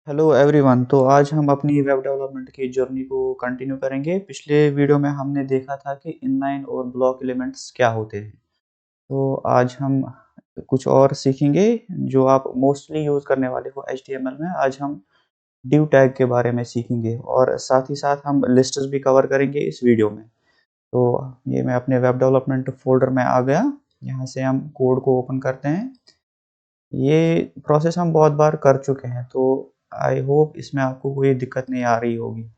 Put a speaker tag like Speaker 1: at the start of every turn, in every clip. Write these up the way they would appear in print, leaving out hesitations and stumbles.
Speaker 1: Hello everyone. तो आज हम अपनी वेब डेवलपमेंट की जर्नी को कंटिन्यू करेंगे। पिछले वीडियो में हमने देखा था कि इनलाइन और ब्लॉक एलिमेंट्स क्या होते हैं। तो आज हम कुछ और सीखेंगे जो आप मोस्टली यूज़ करने वाले हो एचटीएमएल में। आज हम डिव टैग के बारे में सीखेंगे और साथ ही साथ हम लिस्ट्स भी कवर करेंगे इस वीडियो में। तो ये मैं अपने वेब डेवलपमेंट फोल्डर में आ गया। यहाँ से हम कोड को ओपन करते हैं। ये प्रोसेस हम बहुत बार कर चुके हैं, तो आई होप इसमें आपको कोई दिक्कत नहीं आ रही होगी।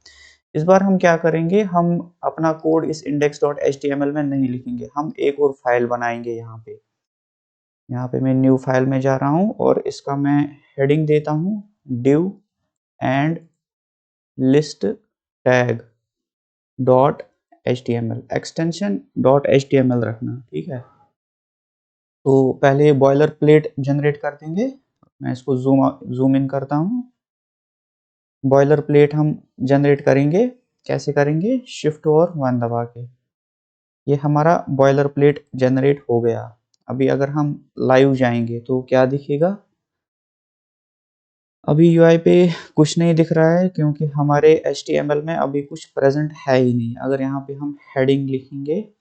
Speaker 1: इस बार हम क्या करेंगे, हम अपना कोड इस index.html में नहीं लिखेंगे, हम एक और फाइल बनाएंगे। यहाँ पे मैं न्यू फाइल में जा रहा हूँ और इसका मैं हेडिंग देता हूँ div and list tag dot html, extension dot html रखना, ठीक है। तो पहले बॉयलर प्लेट जनरेट कर देंगे। मैं इसको जूम इन करता हूँ। बॉयलर प्लेट हम जनरेट करेंगे। कैसे करेंगे? शिफ्ट और 1 दबा के। ये हमारा बॉयलर प्लेट जनरेट हो गया। अभी अगर हम लाइव जाएंगे तो क्या दिखेगा? अभी यूआई पे कुछ नहीं दिख रहा है क्योंकि हमारे HTML में अभी कुछ प्रेजेंट है ही नहीं। अगर यहाँ पे हम हेडिंग लिखेंगे,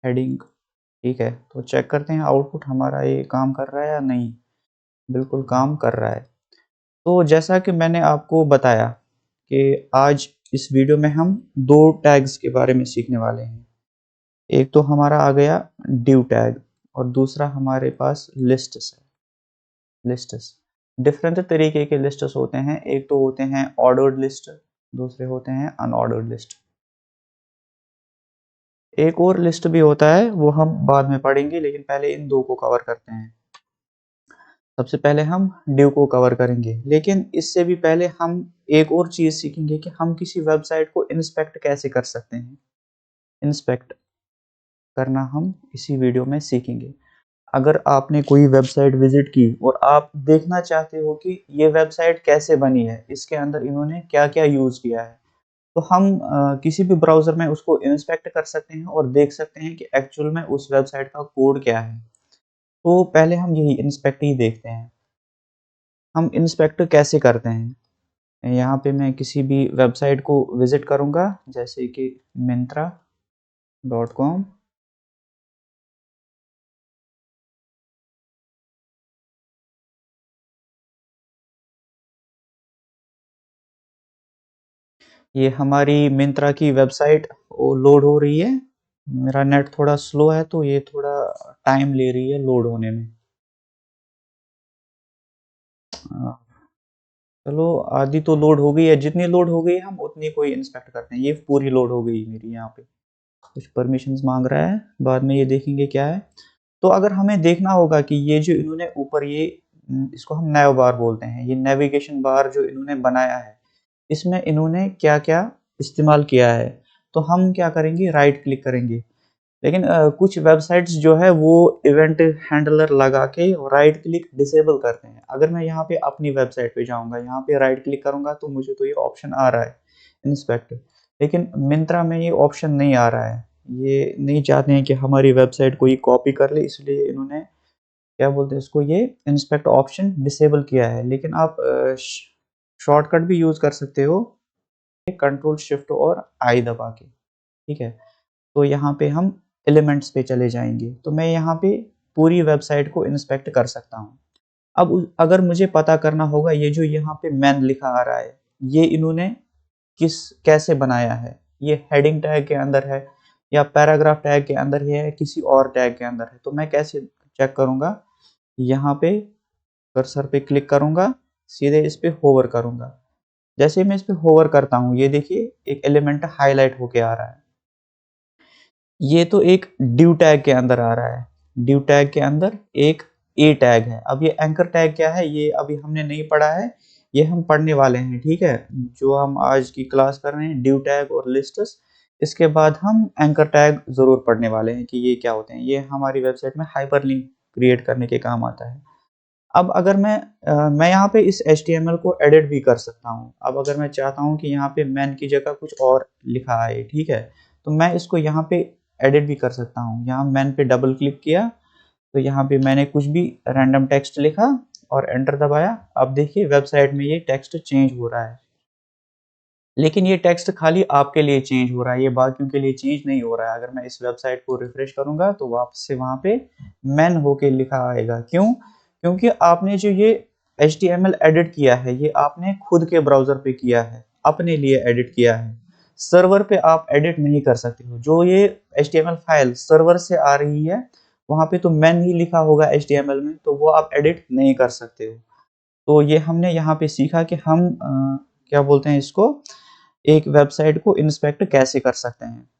Speaker 1: हेडिंग, ठीक है, तो चेक करते हैं आउटपुट हमारा ये काम कर रहा है या नहीं। बिल्कुल काम कर रहा है। तो जैसा कि मैंने आपको बताया कि आज इस वीडियो में हम दो टैग्स के बारे में सीखने वाले हैं। एक तो हमारा आ गया div टैग और दूसरा हमारे पास लिस्ट्स है। लिस्ट्स डिफरेंट तरीके के लिस्ट्स होते हैं। एक तो होते हैं ऑर्डर्ड लिस्ट, दूसरे होते हैं अनऑर्डर्ड लिस्ट। एक और लिस्ट भी होता है, वो हम बाद में पढ़ेंगे, लेकिन पहले इन दो को कवर करते हैं। सबसे पहले हम div को कवर करेंगे, लेकिन इससे भी पहले हम एक और चीज सीखेंगे कि हम किसी वेबसाइट को इंस्पेक्ट कैसे कर सकते हैं। इंस्पेक्ट करना हम इसी वीडियो में सीखेंगे। अगर आपने कोई वेबसाइट विजिट की और आप देखना चाहते हो कि ये वेबसाइट कैसे बनी है, इसके अंदर इन्होंने क्या क्या यूज किया है, तो हम किसी भी ब्राउजर में उसको इंस्पेक्ट कर सकते हैं और देख सकते हैं कि एक्चुअल में उस वेबसाइट का कोड क्या है। तो पहले हम यही इंस्पेक्ट ही देखते हैं। हम इंस्पेक्ट कैसे करते हैं? यहाँ पे मैं किसी भी वेबसाइट को विजिट करूँगा, जैसे कि myntra.com। ये हमारी मिंत्रा की वेबसाइट लोड हो रही है। मेरा नेट थोड़ा स्लो है तो ये थोड़ा टाइम ले रही है लोड होने में। चलो, आधी तो लोड हो गई है। जितनी लोड हो गई है हम उतनी को ही इंस्पेक्ट करते हैं। ये पूरी लोड हो गई मेरी। यहाँ पे कुछ परमिशंस मांग रहा है, बाद में ये देखेंगे क्या है। तो अगर हमें देखना होगा कि ये जो इन्होंने ऊपर ये इसको हम नैव बार बोलते हैं, ये नेविगेशन बार जो इन्होंने बनाया है, इसमें इन्होंने क्या क्या इस्तेमाल किया है, तो हम क्या करेंगे, राइट क्लिक करेंगे। लेकिन कुछ वेबसाइट्स जो है वो इवेंट हैंडलर लगा के राइट क्लिक डिसेबल करते हैं। अगर मैं यहाँ पे अपनी वेबसाइट पे जाऊँगा, यहाँ पे राइट क्लिक करूँगा तो मुझे तो ये ऑप्शन आ रहा है इंस्पेक्ट, लेकिन मिंत्रा में ये ऑप्शन नहीं आ रहा है। ये नहीं चाहते हैं कि हमारी वेबसाइट कोई कॉपी कर ले, इसलिए इन्होंने क्या बोलते हैं इसको, ये इंस्पेक्ट ऑप्शन डिसेबल किया है। लेकिन आप शॉर्टकट भी यूज कर सकते हो, कंट्रोल शिफ्ट और आई दबा के, ठीक है। तो यहाँ पे हम एलिमेंट्स पे चले जाएंगे, तो मैं यहाँ पे पूरी वेबसाइट को इंस्पेक्ट कर सकता हूँ। अब अगर मुझे पता करना होगा ये जो यहाँ पे मैन लिखा आ रहा है, ये इन्होंने कैसे बनाया है, ये हेडिंग टैग के अंदर है या पैराग्राफ टैग के अंदर है, किसी और टैग के अंदर है, तो मैं कैसे चेक करूँगा? यहाँ पे कर्सर पे क्लिक करूँगा, सीधे इस पे होवर करूँगा। जैसे मैं इस पे होवर करता हूँ, ये देखिए एक एलिमेंट हाईलाइट होके आ रहा है। ये तो एक div टैग के अंदर आ रहा है। div टैग के अंदर एक a टैग है। अब ये एंकर टैग क्या है, ये अभी हमने नहीं पढ़ा है, ये हम पढ़ने वाले हैं, ठीक है। जो हम आज की क्लास कर रहे हैं, div टैग और लिस्ट्स, इसके बाद हम एंकर टैग जरूर पढ़ने वाले हैं कि ये क्या होते हैं। ये हमारी वेबसाइट में हाइपरलिंक क्रिएट करने के काम आता है। अब अगर मैं यहाँ पे इस HTML को एडिट भी कर सकता हूँ। अब अगर मैं चाहता हूँ कि यहाँ पे मैन की जगह कुछ और लिखा आए, ठीक है, तो मैं इसको यहाँ पे एडिट भी कर सकता हूँ। यहाँ मैन पे डबल क्लिक किया तो यहाँ पे मैंने कुछ भी रैंडम टेक्स्ट लिखा और एंटर दबाया। अब देखिए वेबसाइट में ये टेक्स्ट चेंज हो रहा है, लेकिन ये टेक्स्ट खाली आपके लिए चेंज हो रहा है, ये बाकियों के लिए चेंज नहीं हो रहा है। अगर मैं इस वेबसाइट को रिफ्रेश करूंगा तो वापस से वहां पे मैन होके लिखा आएगा। क्यों? क्योंकि आपने जो ये HTML एडिट किया है ये आपने खुद के ब्राउजर पे किया है, अपने लिए एडिट किया है। सर्वर पे आप एडिट नहीं कर सकते हो। जो ये HTML फाइल सर्वर से आ रही है वहां पे तो मैन ही लिखा होगा HTML में, तो वो आप एडिट नहीं कर सकते हो। तो ये हमने यहाँ पे सीखा कि हम क्या बोलते हैं इसको, एक वेबसाइट को इंस्पेक्ट कैसे कर सकते हैं,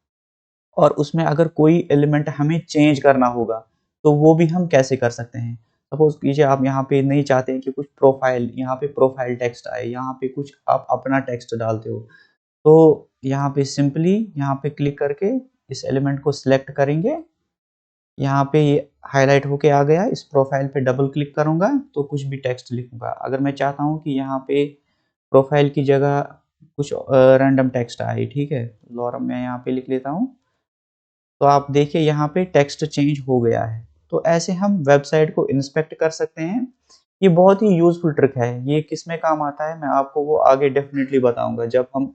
Speaker 1: और उसमें अगर कोई एलिमेंट हमें चेंज करना होगा तो वो भी हम कैसे कर सकते हैं। सपोज कीजिए आप यहाँ पे नहीं चाहते हैं कि कुछ प्रोफाइल, यहाँ पे प्रोफाइल टेक्स्ट आए, यहाँ पे कुछ आप अपना टेक्स्ट डालते हो, तो यहाँ पे सिंपली यहाँ पे क्लिक करके इस एलिमेंट को सिलेक्ट करेंगे। यहाँ पे ये हाईलाइट होके आ गया, इस प्रोफाइल पे डबल क्लिक करूंगा तो कुछ भी टेक्स्ट लिखूंगा। अगर मैं चाहता हूँ कि यहाँ पे प्रोफाइल की जगह कुछ रैंडम टेक्स्ट आए, ठीक है, लॉरम मैं यहाँ पे लिख लेता हूँ, तो आप देखिए यहाँ पे टेक्स्ट चेंज हो गया है। तो ऐसे हम वेबसाइट को इंस्पेक्ट कर सकते हैं। ये बहुत ही यूजफुल ट्रिक है। ये किस में काम आता है मैं आपको वो आगे डेफिनेटली बताऊंगा। जब हम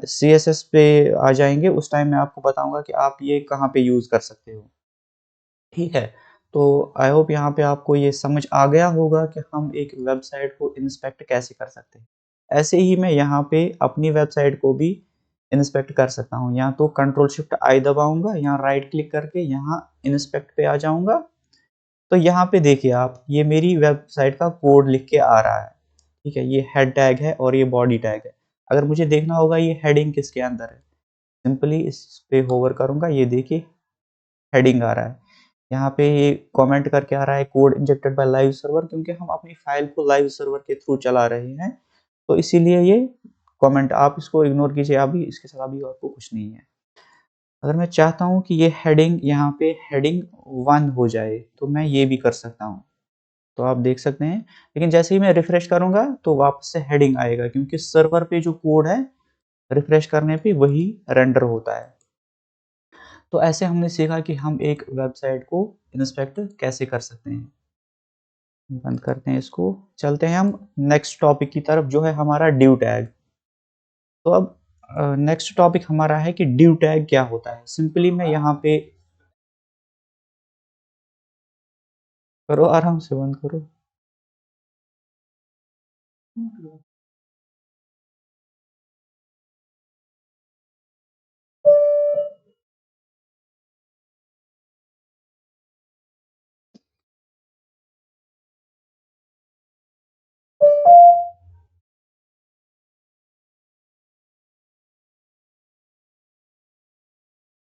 Speaker 1: CSS पे आ जाएंगे उस टाइम मैं आपको बताऊंगा कि आप ये कहाँ पे यूज कर सकते हो, ठीक है। तो आई होप यहाँ पे आपको ये समझ आ गया होगा कि हम एक वेबसाइट को इंस्पेक्ट कैसे कर सकते हैं। ऐसे ही मैं यहाँ पे अपनी वेबसाइट को भी इंस्पेक्ट कर सकता हूँ। यहाँ तो Ctrl+Shift+I दबाऊंगा, यहाँ राइट क्लिक करके यहाँ इंस्पेक्ट पे आ जाऊंगा। तो यहाँ पे देखिए आप, ये मेरी वेबसाइट का कोड लिख के आ रहा है, ठीक है। ये हेड टैग है और ये बॉडी टैग है। अगर मुझे देखना होगा ये हेडिंग किसके अंदर है, सिंपली इस पे होवर करूंगा, ये देखिए हेडिंग आ रहा है। यहाँ पे ये कमेंट करके आ रहा है code injected by live server, क्योंकि हम अपनी फाइल को लाइव सर्वर के थ्रू चला रहे हैं, तो इसीलिए ये कमेंट, आप इसको इग्नोर कीजिए, अभी इसके साथ अभी आपको कुछ नहीं है। अगर मैं चाहता हूँ कि ये हेडिंग यहाँ पे हेडिंग 1 हो जाए तो मैं ये भी कर सकता हूँ, तो आप देख सकते हैं। लेकिन जैसे ही मैं रिफ्रेश करूंगा तो वापस से हेडिंग आएगा, क्योंकि सर्वर पे जो कोड है रिफ्रेश करने पे वही रेंडर होता है। तो ऐसे हमने सीखा कि हम एक वेबसाइट को इंस्पेक्ट कैसे कर सकते हैं। बंद करते हैं इसको, चलते हैं हम नेक्स्ट टॉपिक की तरफ जो है हमारा ड्यू टैग। तो अब नेक्स्ट टॉपिक हमारा है कि ड्यू टैग क्या होता है। सिंपली मैं यहाँ पे, करो आराम से, बंद करो।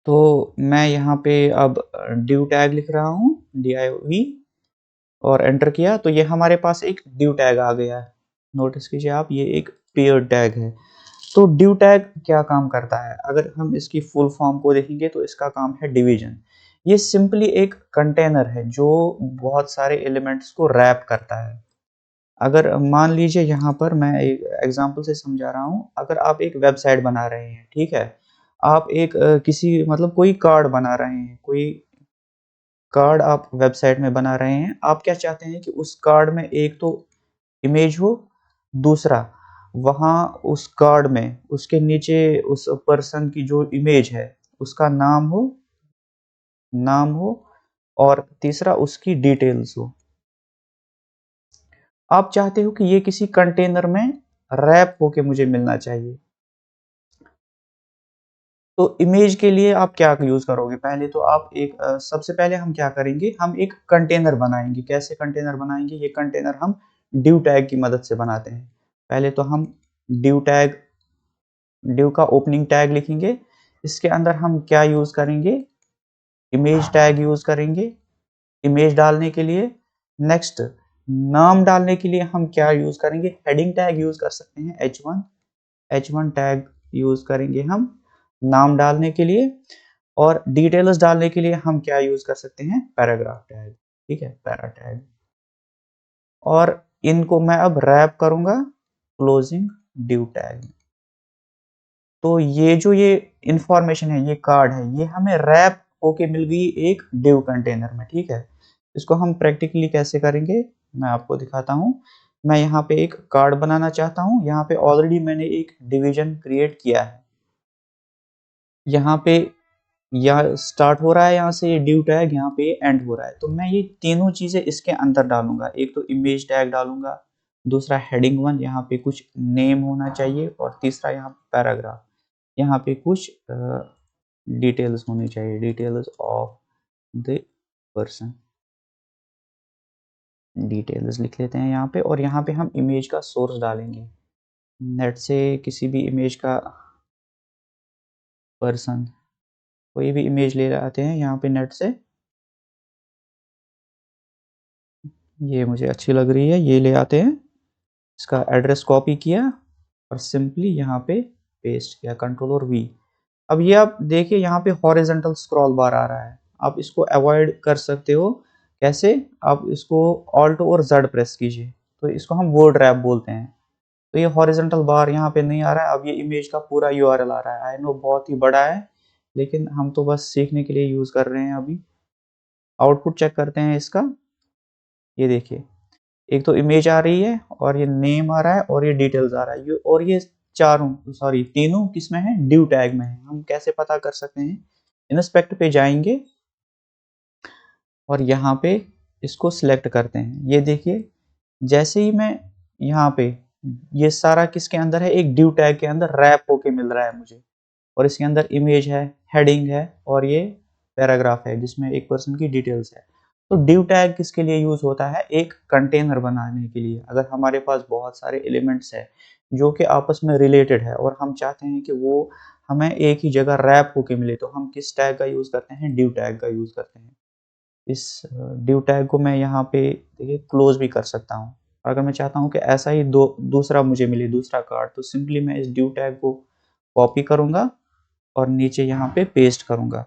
Speaker 1: तो मैं यहाँ पे अब ड्यू टैग लिख रहा हूँ, DIV, और एंटर किया तो ये हमारे पास एक ड्यू टैग आ गया है। नोटिस कीजिए आप, ये एक पेयर टैग है। तो ड्यू टैग क्या काम करता है, अगर हम इसकी फुल फॉर्म को देखेंगे तो इसका काम है डिवीजन। ये सिंपली एक कंटेनर है जो बहुत सारे एलिमेंट्स को रैप करता है। अगर मान लीजिए यहाँ पर मैं एक एग्जांपल से समझा रहा हूँ, अगर आप एक वेबसाइट बना रहे हैं, ठीक है, आप एक किसी मतलब कोई कार्ड बना रहे हैं, कोई कार्ड आप वेबसाइट में बना रहे हैं, आप क्या चाहते हैं कि उस कार्ड में एक तो इमेज हो, दूसरा वहाँ उस कार्ड में उसके नीचे उस पर्सन की जो इमेज है उसका नाम हो, और तीसरा उसकी डिटेल्स हो। आप चाहते हो कि ये किसी कंटेनर में रैप होके मुझे मिलना चाहिए। तो इमेज के लिए आप क्या यूज करोगे, पहले तो आप एक सबसे पहले हम क्या करेंगे, हम एक कंटेनर बनाएंगे। कैसे कंटेनर बनाएंगे, ये कंटेनर हम ड्यू टैग की मदद से बनाते हैं। पहले तो हम ड्यू का ओपनिंग टैग लिखेंगे, इसके अंदर हम क्या यूज करेंगे, इमेज टैग यूज करेंगे इमेज डालने के लिए। नेक्स्ट, नाम डालने के लिए हम क्या यूज करेंगे, हेडिंग टैग यूज कर सकते हैं, H1 टैग यूज करेंगे हम नाम डालने के लिए। और डिटेल्स डालने के लिए हम क्या यूज कर सकते हैं, पैराग्राफ टैग, ठीक है, पैरा टैग। और इनको मैं अब रैप करूंगा क्लोजिंग ड्यू टैग। तो ये जो ये इंफॉर्मेशन है, ये कार्ड है, ये हमें रैप होके मिल गई एक डिव कंटेनर में, ठीक है। इसको हम प्रैक्टिकली कैसे करेंगे, मैं आपको दिखाता हूँ। मैं यहाँ पे एक कार्ड बनाना चाहता हूँ। यहाँ पे ऑलरेडी मैंने एक डिवीजन क्रिएट किया है। यहाँ पे यह स्टार्ट हो रहा है, यहाँ से ये ड्यू टैग, यहाँ पे एंड हो रहा है। तो मैं ये तीनों चीजें इसके अंदर डालूंगा। एक तो इमेज टैग डालूंगा, दूसरा हेडिंग 1, यहाँ पे कुछ नेम होना चाहिए, और तीसरा यहाँ पैराग्राफ, यहाँ पे कुछ डिटेल्स होनी चाहिए, details of the person, details लिख लेते हैं यहाँ पे। और यहाँ पे हम इमेज का सोर्स डालेंगे, नेट से किसी भी इमेज का, पर्सन, कोई भी इमेज ले आते हैं यहाँ पे नेट से। ये मुझे अच्छी लग रही है, ये ले आते हैं। इसका एड्रेस कॉपी किया और सिंपली यहाँ पे पेस्ट किया, कंट्रोल और वी। अब ये आप देखिए यहाँ पे हॉरिजॉन्टल स्क्रॉल बार आ रहा है। आप इसको अवॉइड कर सकते हो। कैसे? आप इसको ऑल्ट और जेड प्रेस कीजिए, तो इसको हम वर्ड रैप बोलते हैं। तो ये हॉरिजॉन्टल बार यहाँ पे नहीं आ रहा है। अब ये इमेज का पूरा यूआरएल आ रहा है। आई नो बहुत ही बड़ा है, लेकिन हम तो बस सीखने के लिए यूज कर रहे हैं। अभी आउटपुट चेक करते हैं इसका। ये देखिए, एक तो इमेज आ रही है, और ये नेम आ रहा है, और ये डिटेल्स आ रहा है। और ये तीनों किस में है? ड्यू टैग में है। हम कैसे पता कर सकते हैं? इंस्पेक्ट पे जाएंगे और यहाँ पे इसको सिलेक्ट करते हैं। ये देखिए, जैसे ही मैं यहाँ पे, ये सारा किसके अंदर है? एक ड्यू टैग के अंदर रैप होके मिल रहा है मुझे। और इसके अंदर इमेज है, हेडिंग है, और ये पैराग्राफ है जिसमें एक पर्सन की डिटेल्स है। तो ड्यू टैग किसके लिए यूज होता है? एक कंटेनर बनाने के लिए। अगर हमारे पास बहुत सारे एलिमेंट्स है जो कि आपस में रिलेटेड है, और हम चाहते हैं कि वो हमें एक ही जगह रैप होके मिले, तो हम किस टैग का यूज करते हैं? ड्यू टैग का यूज करते हैं। इस ड्यू टैग को मैं यहाँ पे देखिए क्लोज भी कर सकता हूँ। अगर मैं चाहता हूँ कि ऐसा ही दूसरा मुझे मिले, दूसरा कार्ड, तो सिंपली मैं इस ड्यू टैग को कॉपी करूंगा और नीचे यहाँ पे पेस्ट करूंगा,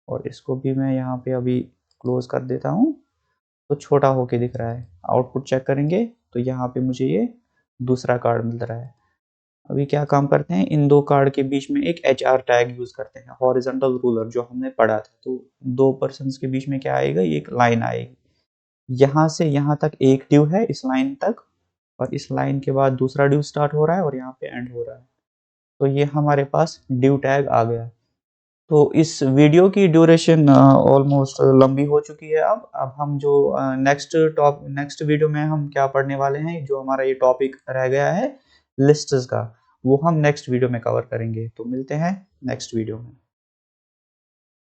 Speaker 1: और इसको भी मैं यहाँ पे अभी क्लोज कर देता हूँ। तो छोटा होके दिख रहा है। आउटपुट चेक करेंगे तो यहाँ पे मुझे ये दूसरा कार्ड मिल रहा है। अभी क्या काम करते हैं, इन दो कार्ड के बीच में एक HR टैग यूज करते हैं, हॉरिजॉन्टल रूलर, जो हमने पढ़ा था। तो दो पर्सन्स के बीच में क्या आएगा? एक लाइन आएगी। यहाँ से यहाँ तक एक ड्यू है, इस लाइन तक, और इस लाइन के बाद दूसरा ड्यू स्टार्ट हो रहा है, और यहाँ पे एंड हो रहा है। तो ये हमारे पास ड्यू टैग आ गया। तो इस वीडियो की ड्यूरेशन ऑलमोस्ट लंबी हो चुकी है। अब हम जो नेक्स्ट वीडियो में हम क्या पढ़ने वाले हैं, जो हमारा ये टॉपिक रह गया है लिस्ट्स का, वो हम नेक्स्ट वीडियो में कवर करेंगे। तो मिलते हैं नेक्स्ट वीडियो में।